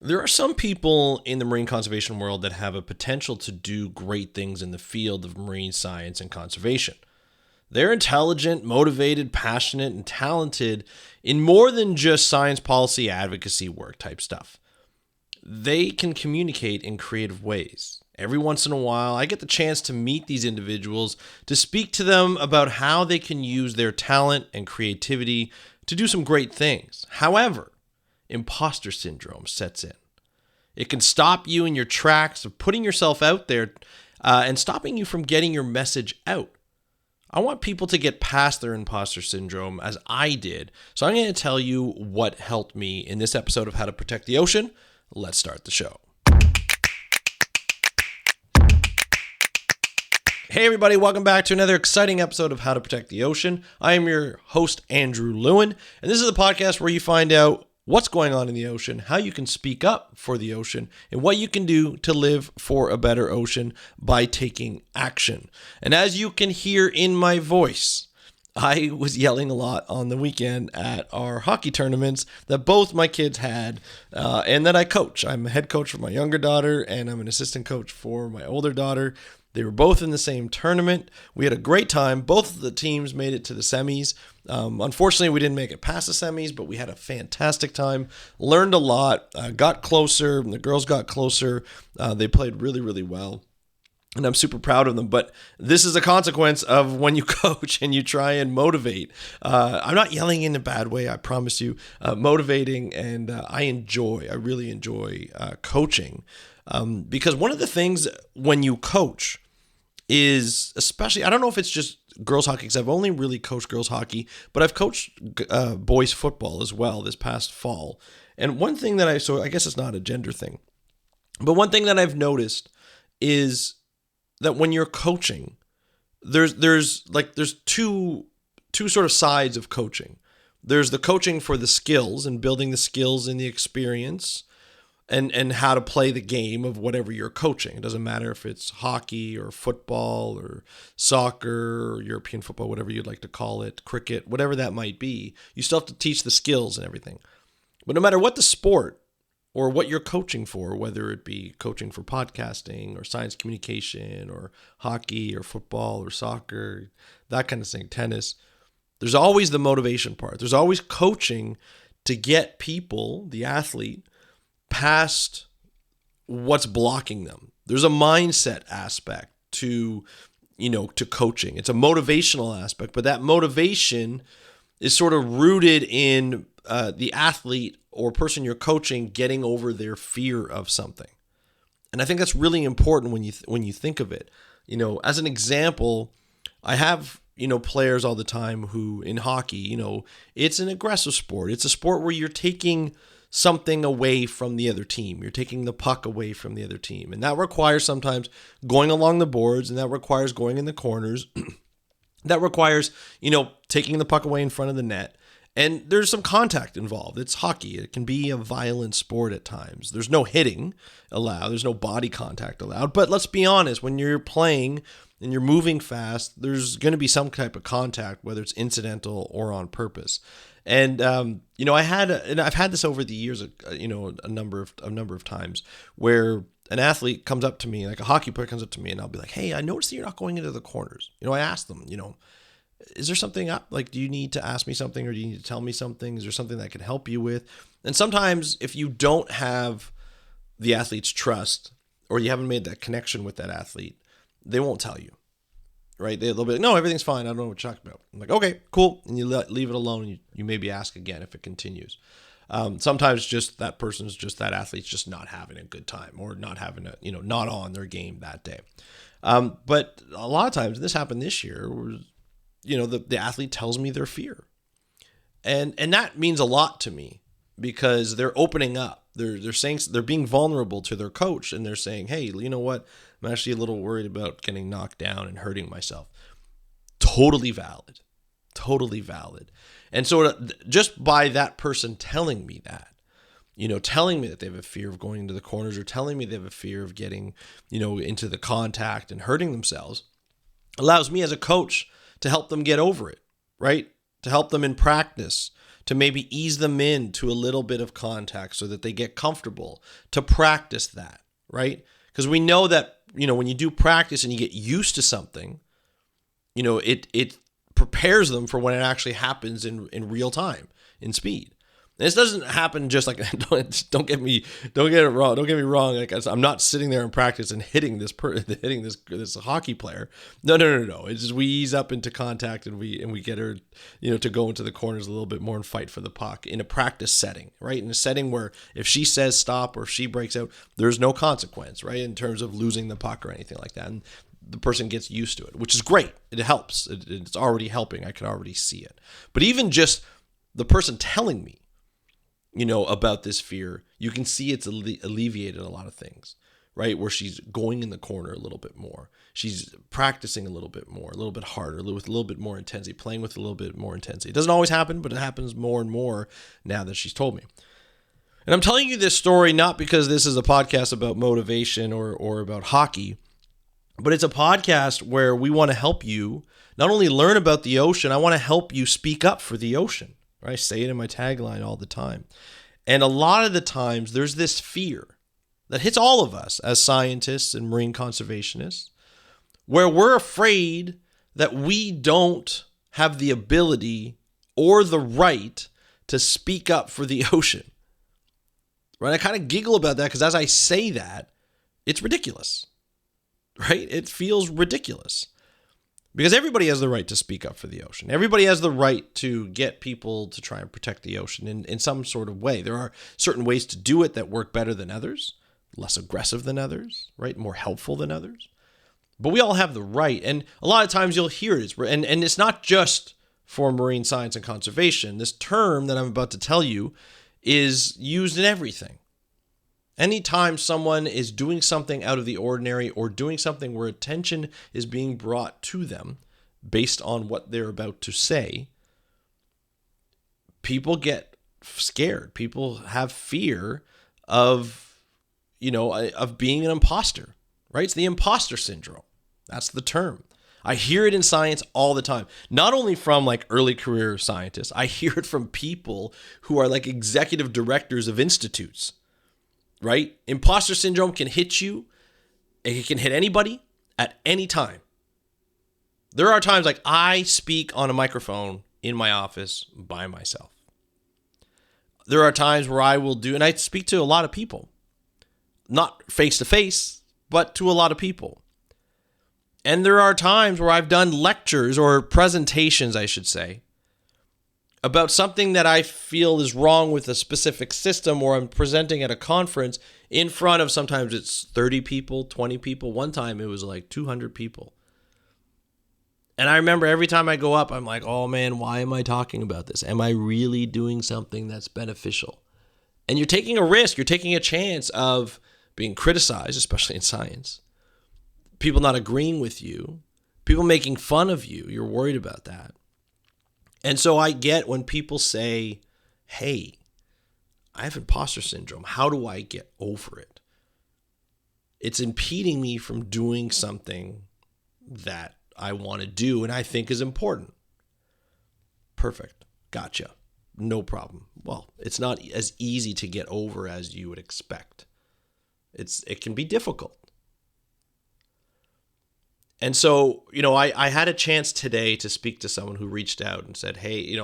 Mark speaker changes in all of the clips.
Speaker 1: There are some people in the marine conservation world that have a potential to do great things in the field of marine science and conservation. They're intelligent, motivated, passionate, and talented in more than just science policy advocacy work type stuff. They can communicate in creative ways. Every once in a while, I get the chance to meet these individuals to speak to them about how they can use their talent and creativity to do some great things. However, imposter syndrome sets in. It can stop you in your tracks of putting yourself out there and stopping you from getting your message out. I want people to get past their imposter syndrome as I did. So I'm going to tell you what helped me in this episode of How to Protect the Ocean. Let's start the show. Hey everybody, welcome back to another exciting episode of How to Protect the Ocean. I am your host, Andrew Lewin, and this is the podcast where you find out what's going on in the ocean, how you can speak up for the ocean, and what you can do to live for a better ocean by taking action. And as you can hear in my voice, I was yelling a lot on the weekend at our hockey tournaments that both my kids had and that I coach. I'm a head coach for my younger daughter and I'm an assistant coach for my older daughter. They were both in the same tournament. We had a great time. Both of the teams made it to the semis. Unfortunately, we didn't make it past the semis, but we had a fantastic time. Learned a lot, got closer. The girls got closer. They played really, really well. And I'm super proud of them. But this is a consequence of when you coach and you try and motivate. I'm not yelling in a bad way, I promise you. Motivating, and I really enjoy coaching. Because one of the things when you coach is, especially, I don't know if it's just girls hockey, because I've only really coached girls hockey, but I've coached boys football as well this past fall. And one thing that so I guess it's not a gender thing, but one thing that I've noticed is that when you're coaching, there's two sort of sides of coaching. There's the coaching for the skills and building the skills and the experience and how to play the game of whatever you're coaching. It doesn't matter if it's hockey or football or soccer or European football, whatever you'd like to call it, cricket, whatever that might be. You still have to teach the skills and everything. But no matter what the sport or what you're coaching for, whether it be coaching for podcasting or science communication or hockey or football or soccer, that kind of thing, tennis, there's always the motivation part. There's always coaching to get people, the athlete, past what's blocking them. There's a mindset aspect to coaching. It's a motivational aspect, but that motivation is sort of rooted in the athlete or person you're coaching getting over their fear of something. And I think that's really important when you think of it. As an example, I have players all the time who in hockey, it's an aggressive sport. It's a sport where you're taking something away from the other team. You're taking the puck away from the other team. And that requires sometimes going along the boards, and that requires going in the corners. That requires, taking the puck away in front of the net. And there's some contact involved. It's hockey. It can be a violent sport at times. There's no hitting allowed. There's no body contact allowed. But let's be honest, when you're playing and you're moving fast, there's going to be some type of contact, whether it's incidental or on purpose. And I've had this over the years, a number of times where an athlete comes up to me, like a hockey player comes up to me, and I'll be like, "Hey, I noticed that you're not going into the corners." I ask them, is there something up? Like, do you need to ask me something, or do you need to tell me something? Is there something that I can help you with? And sometimes if you don't have the athlete's trust, or you haven't made that connection with that athlete, they won't tell you. Right? They'll be like, "No, everything's fine. I don't know what you're talking about." I'm like, "Okay, cool." And you leave it alone. And you maybe ask again if it continues. Sometimes just that athlete's just not having a good time, or not having not on their game that day. But a lot of times, and this happened this year, where, the athlete tells me their fear. And that means a lot to me, because they're opening up. They're saying, they're being vulnerable to their coach, and they're saying, "Hey, you know what? I'm actually a little worried about getting knocked down and hurting myself." Totally valid. Totally valid. And so just by that person telling me that, telling me that they have a fear of going into the corners, or telling me they have a fear of getting, into the contact and hurting themselves, allows me as a coach to help them get over it, right? To help them in practice, to maybe ease them into a little bit of contact so that they get comfortable, to practice that, right? Because we know that, when you do practice and you get used to something, it prepares them for when it actually happens in real time, in speed. And this doesn't happen just like, don't get me wrong. Don't get me wrong. Like, I'm not sitting there in practice and hitting this hockey player. No. It's just we ease up into contact and we get her, to go into the corners a little bit more and fight for the puck in a practice setting, right? In a setting where if she says stop or if she breaks out, there's no consequence, right? In terms of losing the puck or anything like that. And the person gets used to it, which is great. It helps. It's already helping. I can already see it. But even just the person telling me, about this fear, you can see it's alleviated a lot of things, right? Where she's going in the corner a little bit more. She's practicing a little bit more, a little bit harder, with a little bit more intensity, playing with a little bit more intensity. It doesn't always happen, but it happens more and more now that she's told me. And I'm telling you this story not because this is a podcast about motivation or about hockey, but it's a podcast where we want to help you not only learn about the ocean, I want to help you speak up for the ocean. I say it in my tagline all the time. And a lot of the times there's this fear that hits all of us as scientists and marine conservationists, where we're afraid that we don't have the ability or the right to speak up for the ocean. Right? I kind of giggle about that because as I say that, it's ridiculous. Right? It feels ridiculous. Because everybody has the right to speak up for the ocean. Everybody has the right to get people to try and protect the ocean in some sort of way. There are certain ways to do it that work better than others, less aggressive than others, right? More helpful than others. But we all have the right. And a lot of times you'll hear it. And it's not just for marine science and conservation. This term that I'm about to tell you is used in everything. Anytime someone is doing something out of the ordinary or doing something where attention is being brought to them based on what they're about to say, people get scared. People have fear of being an imposter, right? It's the imposter syndrome. That's the term. I hear it in science all the time, not only from like early career scientists. I hear it from people who are like executive directors of institutes. Right? Imposter syndrome can hit you. It can hit anybody at any time. There are times like I speak on a microphone in my office by myself. There are times where I will and I speak to a lot of people, not face to face, but to a lot of people. And there are times where I've done lectures or presentations, I should say, about something that I feel is wrong with a specific system, or I'm presenting at a conference in front of, sometimes it's 30 people, 20 people. One time it was like 200 people. And I remember every time I go up, I'm like, oh man, why am I talking about this? Am I really doing something that's beneficial? And you're taking a risk. You're taking a chance of being criticized, especially in science. People not agreeing with you. People making fun of you. You're worried about that. And so I get when people say, hey, I have imposter syndrome. How do I get over it? It's impeding me from doing something that I want to do and I think is important. Perfect. Gotcha. No problem. Well, it's not as easy to get over as you would expect. It can be difficult. And so, I had a chance today to speak to someone who reached out and said, hey,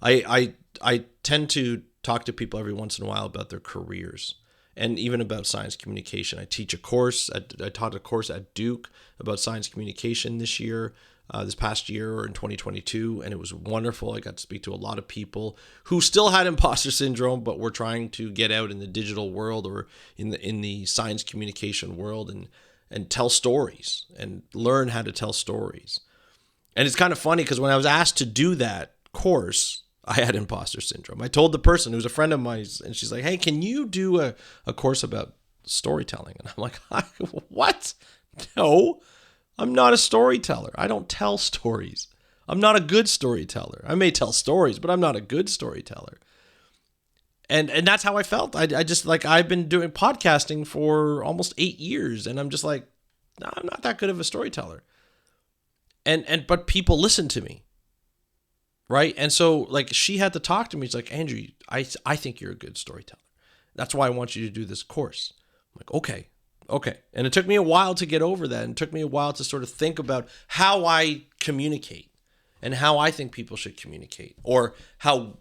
Speaker 1: I tend to talk to people every once in a while about their careers and even about science communication. I teach a course. I taught a course at Duke about science communication this past year or in 2022, and it was wonderful. I got to speak to a lot of people who still had imposter syndrome, but were trying to get out in the digital world or in the science communication world and tell stories and learn how to tell stories. And it's kind of funny because when I was asked to do that course, I had imposter syndrome. I told the person who's a friend of mine, and she's like, hey, can you do a course about storytelling? And I'm like, what? No, I'm not a storyteller. I don't tell stories. I'm not a good storyteller. I may tell stories, but I'm not a good storyteller. And that's how I felt. I just I've been doing podcasting for almost 8 years, and I'm just like, no, I'm not that good of a storyteller. But people listen to me, right? And so like she had to talk to me. She's like, Andrew, I think you're a good storyteller. That's why I want you to do this course. I'm like, okay. And it took me a while to get over that. And it took me a while to sort of think about how I communicate and how I think people should communicate, or how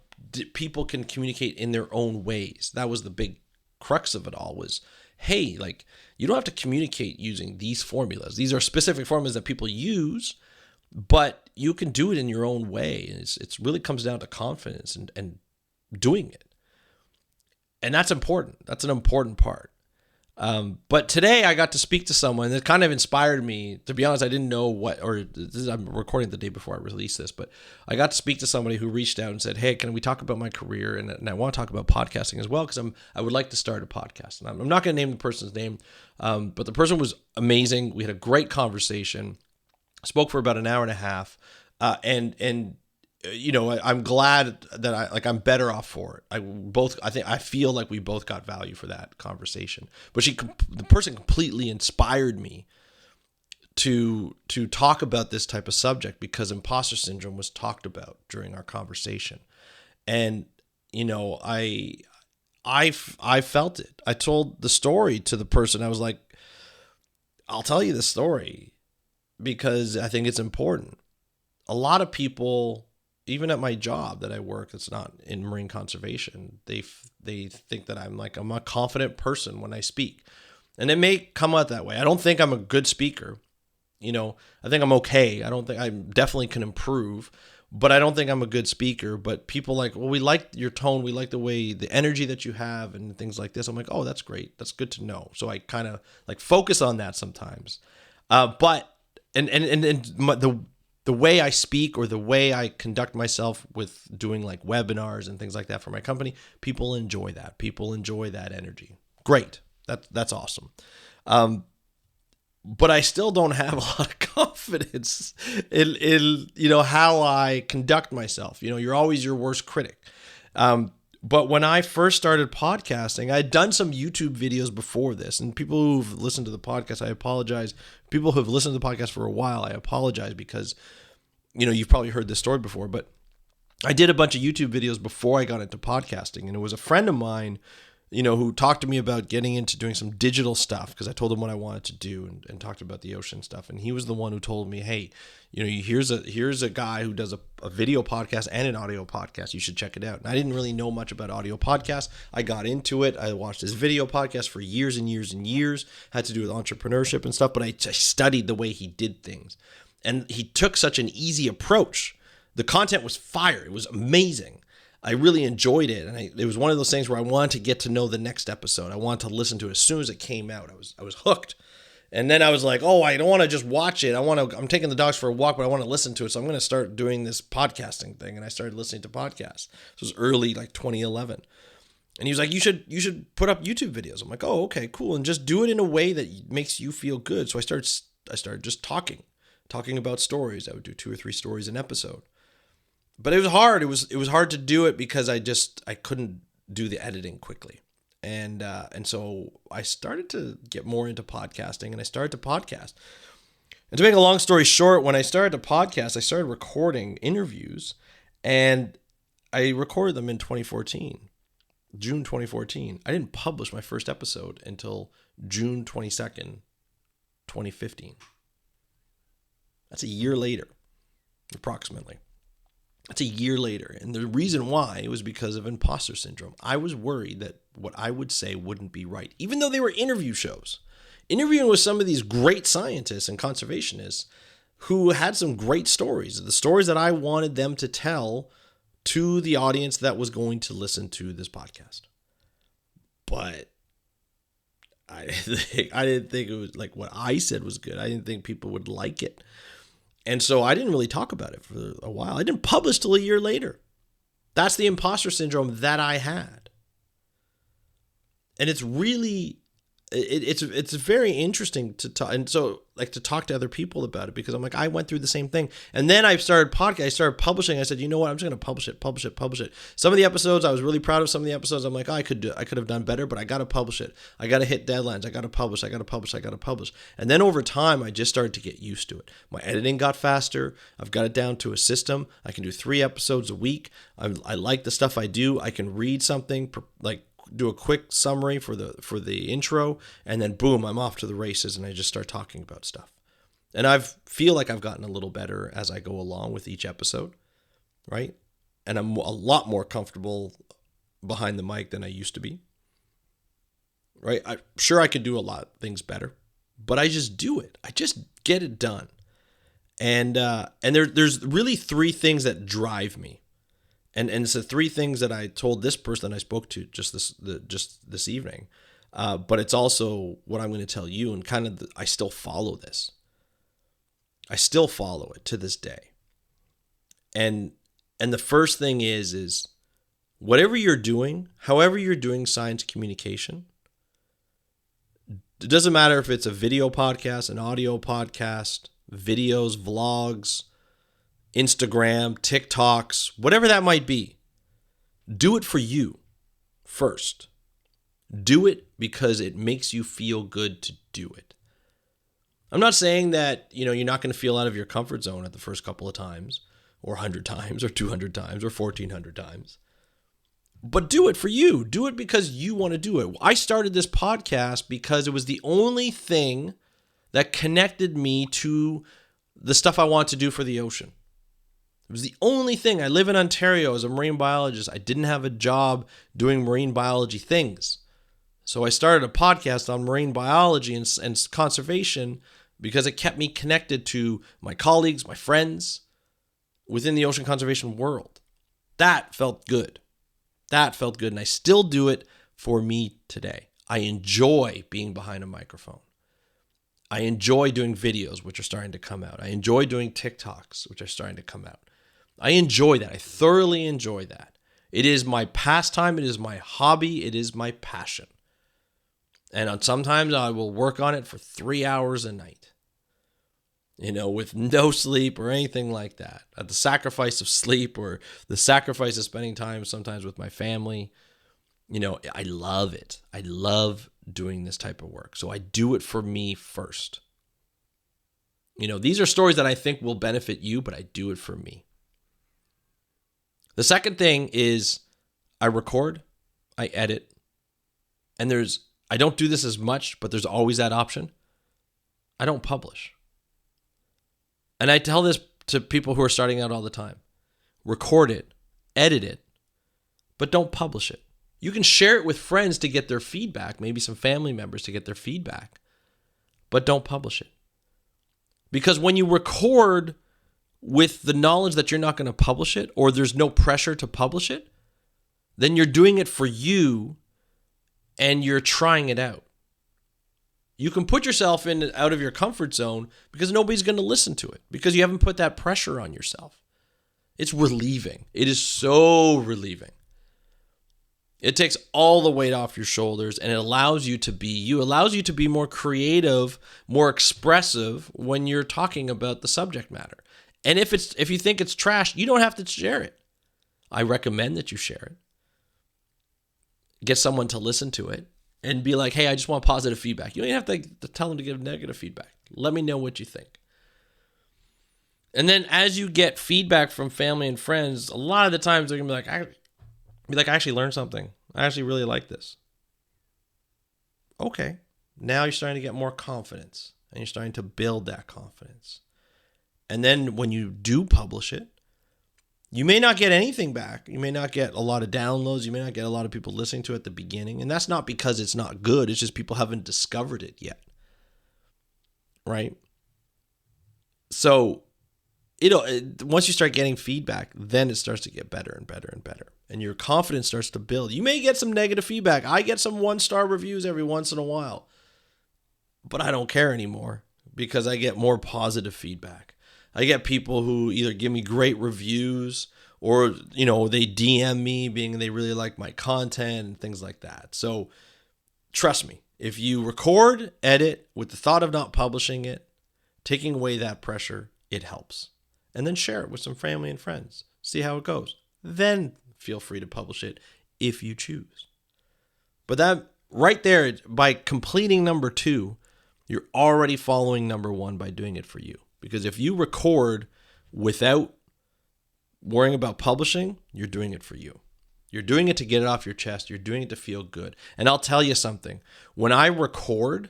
Speaker 1: people can communicate in their own ways. That was the big crux of it all, was, hey, like, you don't have to communicate using these formulas. These are specific formulas that people use, but you can do it in your own way. And it's really comes down to confidence and doing it. And that's important. That's an important part. But today I got to speak to someone that kind of inspired me. To be honest, I didn't know I'm recording the day before I release this, but I got to speak to somebody who reached out and said, hey, can we talk about my career? And I want to talk about podcasting as well, because I would like to start a podcast. And I'm not going to name the person's name, but the person was amazing. We had a great conversation, spoke for about an hour and a half, and I'm glad that I'm better off for it. I feel like we both got value for that conversation. But the person completely inspired me to talk about this type of subject, because imposter syndrome was talked about during our conversation. And, I felt it. I told the story to the person. I was like, I'll tell you the story because I think it's important. A lot of people, even at my job that I work, that's not in marine conservation, they think that I'm a confident person when I speak. And it may come out that way. I don't think I'm a good speaker. I think I'm okay. I definitely can improve, but I don't think I'm a good speaker. But people we like your tone. We like the energy that you have and things like this. I'm like, oh, that's great. That's good to know. So I kind of focus on that sometimes. But the way I speak, or the way I conduct myself with doing webinars and things like that for my company, people enjoy that. People enjoy that energy. Great. That's awesome. But I still don't have a lot of confidence in how I conduct myself. You're always your worst critic. But when I first started podcasting, I'd done some YouTube videos before this, and people who've listened to the podcast, I apologize. People who've listened to the podcast for a while, I apologize, because, you've probably heard this story before, but I did a bunch of YouTube videos before I got into podcasting, and it was a friend of mine, who talked to me about getting into doing some digital stuff, because I told him what I wanted to do and talked about the ocean stuff. And he was the one who told me, hey, here's a guy who does a video podcast and an audio podcast. You should check it out. And I didn't really know much about audio podcasts. I got into it. I watched his video podcast for years and years and years. Had to do with entrepreneurship and stuff, but I studied the way he did things. And he took such an easy approach. The content was fire. It was amazing. I really enjoyed it, and it was one of those things where I wanted to get to know the next episode. I wanted to listen to it as soon as it came out. I was hooked, and then I was like, "Oh, I don't want to just watch it. I'm taking the dogs for a walk, but I want to listen to it. So I'm going to start doing this podcasting thing." And I started listening to podcasts. This was early, 2011. And he was like, "You should put up YouTube videos." I'm like, "Oh, okay, cool, and just do it in a way that makes you feel good." So I started just talking about stories. I would do 2 or 3 stories an episode. But it was hard. It was hard to do it because I couldn't do the editing quickly. And so I started to get more into podcasting, and I started to podcast. And to make a long story short, when I started to podcast, I started recording interviews, and I recorded them in 2014, June 2014. I didn't publish my first episode until June 22nd, 2015. That's a year later, approximately. That's a year later. And the reason why was because of imposter syndrome. I was worried that what I would say wouldn't be right, even though they were interview shows. Interviewing with some of these great scientists and conservationists who had some great stories, the stories that I wanted them to tell to the audience that was going to listen to this podcast. But I didn't think it was what I said was good. I didn't think people would like it. And so I didn't really talk about it for a while. I didn't publish till a year later. That's the imposter syndrome that I had. And it's really it's very interesting to talk, and so like to talk to other people about it, because I'm like, I went through the same thing. And then I started publishing. I said, you know what, I'm just going to publish it. Some of the episodes I was really proud of. Some of the episodes I'm like, oh, I could have done better, but I got to publish it. I got to hit deadlines. I got to publish. And then over time, I just started to get used to it. My editing got faster. I've got it down to a system. I can do 3 episodes a week. I like the stuff I do. I can read something, like do a quick summary for the intro, and then boom, I'm off to the races, and I just start talking about stuff. And I feel like I've gotten a little better as I go along with each episode, right? And I'm a lot more comfortable behind the mic than I used to be, right? I'm sure I could do a lot of things better, but I just do it. I just get it done. And there's really 3 things that drive me. And it's the 3 things that I told this person I spoke to just this evening. But it's also what I'm going to tell you, and kind of I still follow this. I still follow it to this day. And the first thing is whatever you're doing, however you're doing science communication, it doesn't matter if it's a video podcast, an audio podcast, videos, vlogs, Instagram, TikToks, whatever that might be. Do it for you first. Do it because it makes you feel good to do it. I'm not saying that, you're not going to feel out of your comfort zone at the first couple of times, or 100 times, or 200 times, or 1,400 times. But do it for you. Do it because you want to do it. I started this podcast because it was the only thing that connected me to the stuff I want to do for the ocean. It was the only thing. I live in Ontario as a marine biologist. I didn't have a job doing marine biology things. So I started a podcast on marine biology and conservation because it kept me connected to my colleagues, my friends within the ocean conservation world. That felt good. And I still do it for me today. I enjoy being behind a microphone. I enjoy doing videos, which are starting to come out. I enjoy doing TikToks, which are starting to come out. I enjoy that. I thoroughly enjoy that. It is my pastime. It is my hobby. It is my passion. And sometimes I will work on it for 3 hours a night, with no sleep or anything like that. At the sacrifice of sleep or the sacrifice of spending time sometimes with my family. I love it. I love doing this type of work. So I do it for me first. These are stories that I think will benefit you, but I do it for me. The second thing is I record, I edit, and I don't do this as much, but there's always that option. I don't publish. And I tell this to people who are starting out all the time. Record it, edit it, but don't publish it. You can share it with friends to get their feedback, maybe some family members to get their feedback, but don't publish it. Because when you record with the knowledge that you're not going to publish it, or there's no pressure to publish it, then you're doing it for you and you're trying it out. You can put yourself out of your comfort zone because nobody's going to listen to it because you haven't put that pressure on yourself. It's relieving. It is so relieving. It takes all the weight off your shoulders and it allows you to be you, allows you to be more creative, more expressive when you're talking about the subject matter. And if you think it's trash, you don't have to share it. I recommend that you share it. Get someone to listen to it and be like, hey, I just want positive feedback. You don't even have to tell them to give negative feedback. Let me know what you think. And then as you get feedback from family and friends, a lot of the times they're going to be like, I actually learned something. I actually really like this. Okay. Now you're starting to get more confidence and you're starting to build that confidence. And then when you do publish it, you may not get anything back. You may not get a lot of downloads. You may not get a lot of people listening to it at the beginning. And that's not because it's not good. It's just people haven't discovered it yet. Right? So, once you start getting feedback, then it starts to get better and better and better. And your confidence starts to build. You may get some negative feedback. I get some 1-star reviews every once in a while. But I don't care anymore because I get more positive feedback. I get people who either give me great reviews or, they DM me being they really like my content and things like that. So trust me, If you record, edit with the thought of not publishing it, taking away that pressure, it helps. And then share it with some family and friends. See how it goes. Then feel free to publish it if you choose. But that right there, by completing number 2, you're already following number 1 by doing it for you. Because if you record without worrying about publishing, you're doing it for you. You're doing it to get it off your chest. You're doing it to feel good. And I'll tell you something. When I record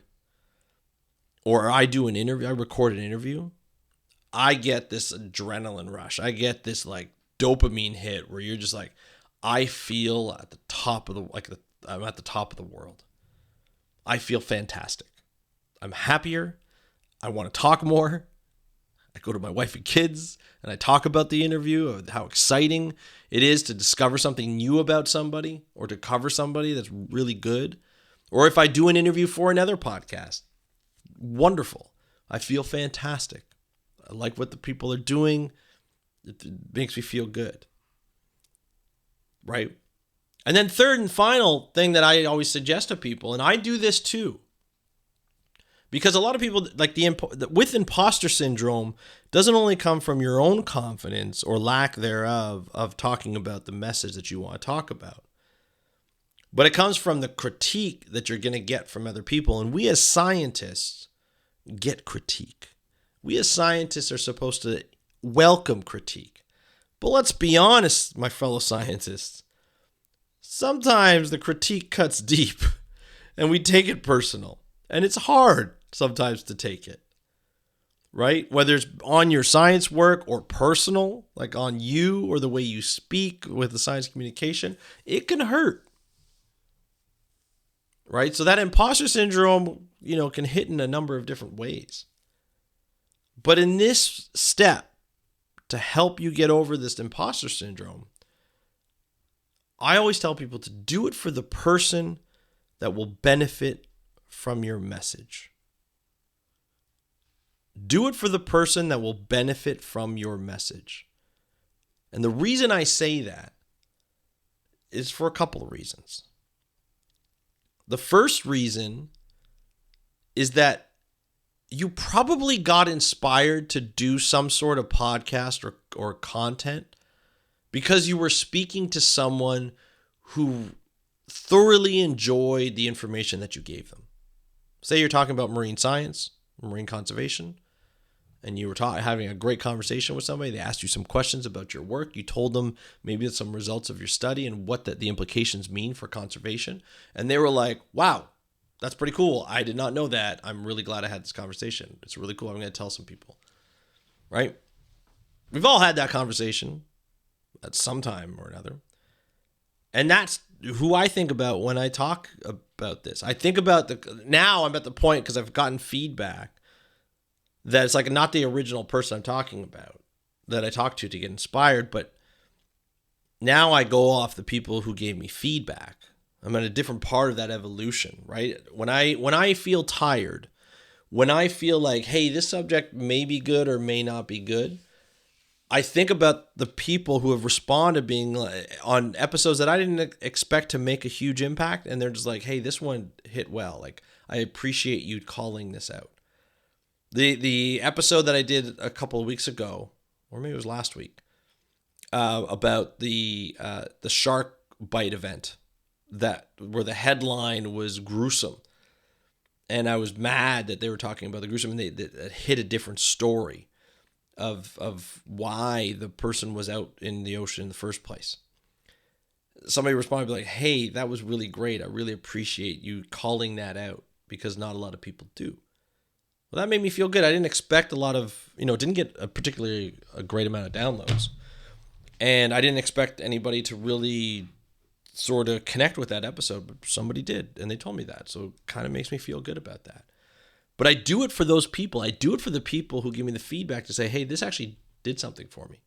Speaker 1: or I do an interview, I record an interview, I get this adrenaline rush. I get this like dopamine hit where you're just like, I feel at the top of I'm at the top of the world. I feel fantastic. I'm happier. I want to talk more. I go to my wife and kids and I talk about the interview, of how exciting it is to discover something new about somebody or to cover somebody that's really good. Or if I do an interview for another podcast, wonderful. I feel fantastic. I like what the people are doing. It makes me feel good. Right? And then third and final thing that I always suggest to people, and I do this too, because a lot of people, like with imposter syndrome, doesn't only come from your own confidence or lack thereof of talking about the message that you want to talk about, but it comes from the critique that you're going to get from other people. And we as scientists get critique. We as scientists are supposed to welcome critique. But let's be honest, my fellow scientists, sometimes the critique cuts deep and we take it personal. And it's hard sometimes to take it, right? Whether it's on your science work or personal, like on you or the way you speak with the science communication, it can hurt, right? So that imposter syndrome, can hit in a number of different ways. But in this step, to help you get over this imposter syndrome, I always tell people to do it for the person that will benefit from your message. Do it for the person that will benefit from your message. And the reason I say that is for a couple of reasons. The first reason is that you probably got inspired to do some sort of podcast or content because you were speaking to someone who thoroughly enjoyed the information that you gave them. Say you're talking about marine science, marine conservation, and you were having a great conversation with somebody. They asked you some questions about your work. You told them maybe some results of your study and what the implications mean for conservation. And they were like, wow, that's pretty cool. I did not know that. I'm really glad I had this conversation. It's really cool. I'm going to tell some people, right? We've all had that conversation at some time or another. And that's who I think about when I talk about this. I think about now I'm at the point, because I've gotten feedback, that it's like not the original person I'm talking about that I talked to get inspired, but now I go off the people who gave me feedback. I'm at a different part of that evolution, right? When I feel tired, when I feel like, hey, this subject may be good or may not be good, I think about the people who have responded being on episodes that I didn't expect to make a huge impact. And they're just like, hey, this one hit well. Like, I appreciate you calling this out. The episode that I did a couple of weeks ago, or maybe it was last week, about the shark bite event, where the headline was gruesome. And I was mad that they were talking about the gruesome, and that hit a different story of why the person was out in the ocean in the first place. Somebody responded like, hey, that was really great. I really appreciate you calling that out, because not a lot of people do. Well, that made me feel good. I didn't expect a lot of, didn't get a great amount of downloads. And I didn't expect anybody to really sort of connect with that episode, but somebody did, and they told me that. So it kind of makes me feel good about that. But I do it for those people. I do it for the people who give me the feedback to say, hey, this actually did something for me.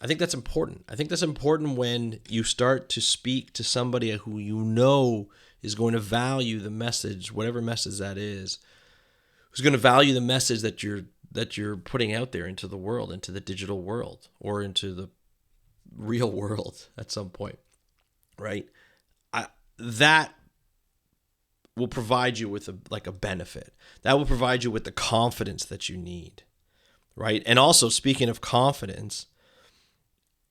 Speaker 1: I think that's important. I think that's important when you start to speak to somebody who is going to value the message, whatever message that is, who's going to value the message that you're putting out there into the world, into the digital world, or into the real world at some point, right? That will provide you with a benefit. That will provide you with the confidence that you need, right? And also, speaking of confidence,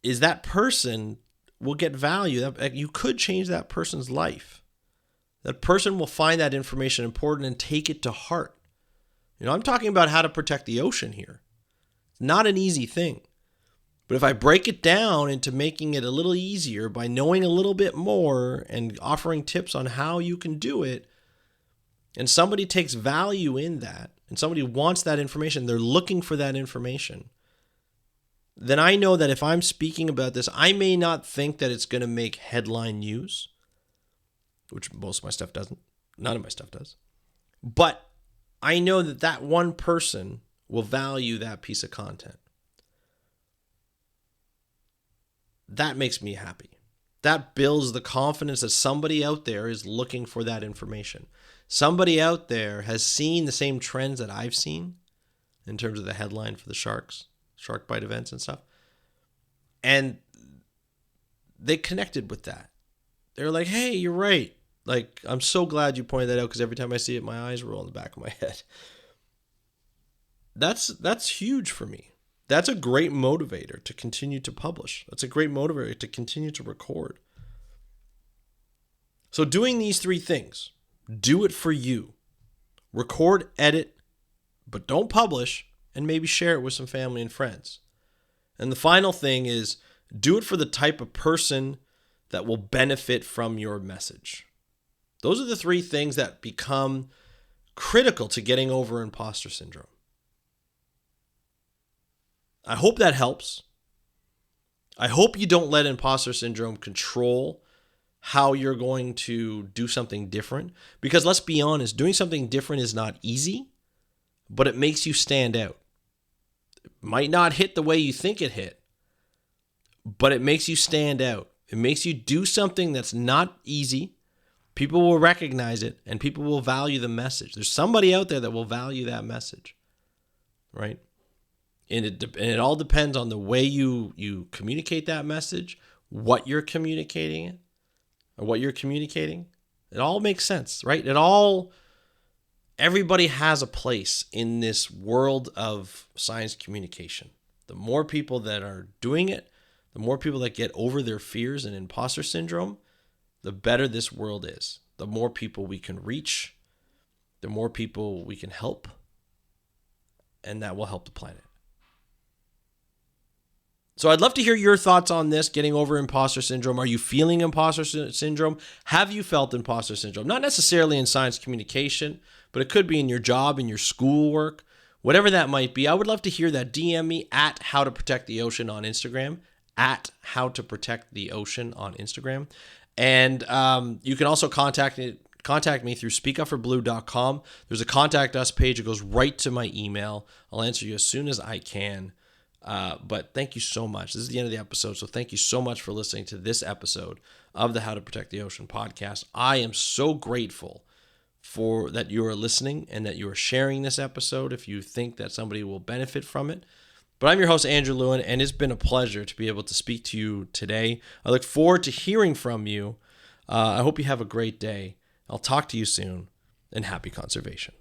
Speaker 1: is that person will get value. That you could change that person's life. That person will find that information important and take it to heart. I'm talking about how to protect the ocean here. It's not an easy thing. But if I break it down into making it a little easier by knowing a little bit more and offering tips on how you can do it, and somebody takes value in that, and somebody wants that information, they're looking for that information, then I know that if I'm speaking about this, I may not think that it's going to make headline news, which most of my stuff doesn't. None of my stuff does. But I know that that one person will value that piece of content. That makes me happy. That builds the confidence that somebody out there is looking for that information. Somebody out there has seen the same trends that I've seen in terms of the headline for the shark bite events and stuff. And they connected with that. They're like, hey, you're right. Like, I'm so glad you pointed that out, because every time I see it, my eyes roll in the back of my head. That's huge for me. That's a great motivator to continue to publish. That's a great motivator to continue to record. So doing these 3 things, do it for you. Record, edit, but don't publish, and maybe share it with some family and friends. And the final thing is, do it for the type of person that will benefit from your message. Those are the 3 things that become critical to getting over imposter syndrome. I hope that helps. I hope you don't let imposter syndrome control how you're going to do something different. Because let's be honest, doing something different is not easy, but it makes you stand out. It might not hit the way you think it hit, but it makes you stand out. It makes you do something that's not easy. People will recognize it, and people will value the message. There's somebody out there that will value that message, right? And it all depends on the way you communicate that message, what you're communicating, or what you're communicating. It all makes sense, right? Everybody has a place in this world of science communication. The more people that are doing it, the more people that get over their fears and imposter syndrome, the better this world is. The more people we can reach, the more people we can help, and that will help the planet. So I'd love to hear your thoughts on this, getting over imposter syndrome. Are you feeling imposter syndrome? Have you felt imposter syndrome? Not necessarily in science communication, but it could be in your job, in your schoolwork, whatever that might be. I would love to hear that. DM me at How to Protect the Ocean on Instagram, at How to Protect the Ocean on Instagram. And you can also contact me through speakupforblue.com. There's a contact us page. It goes right to my email. I'll answer you as soon as I can. But thank you so much. This is the end of the episode. So thank you so much for listening to this episode of the How to Protect the Ocean podcast. I am so grateful for that you are listening and that you are sharing this episode if you think that somebody will benefit from it. But I'm your host, Andrew Lewin, and it's been a pleasure to be able to speak to you today. I look forward to hearing from you. I hope you have a great day. I'll talk to you soon, and happy conservation.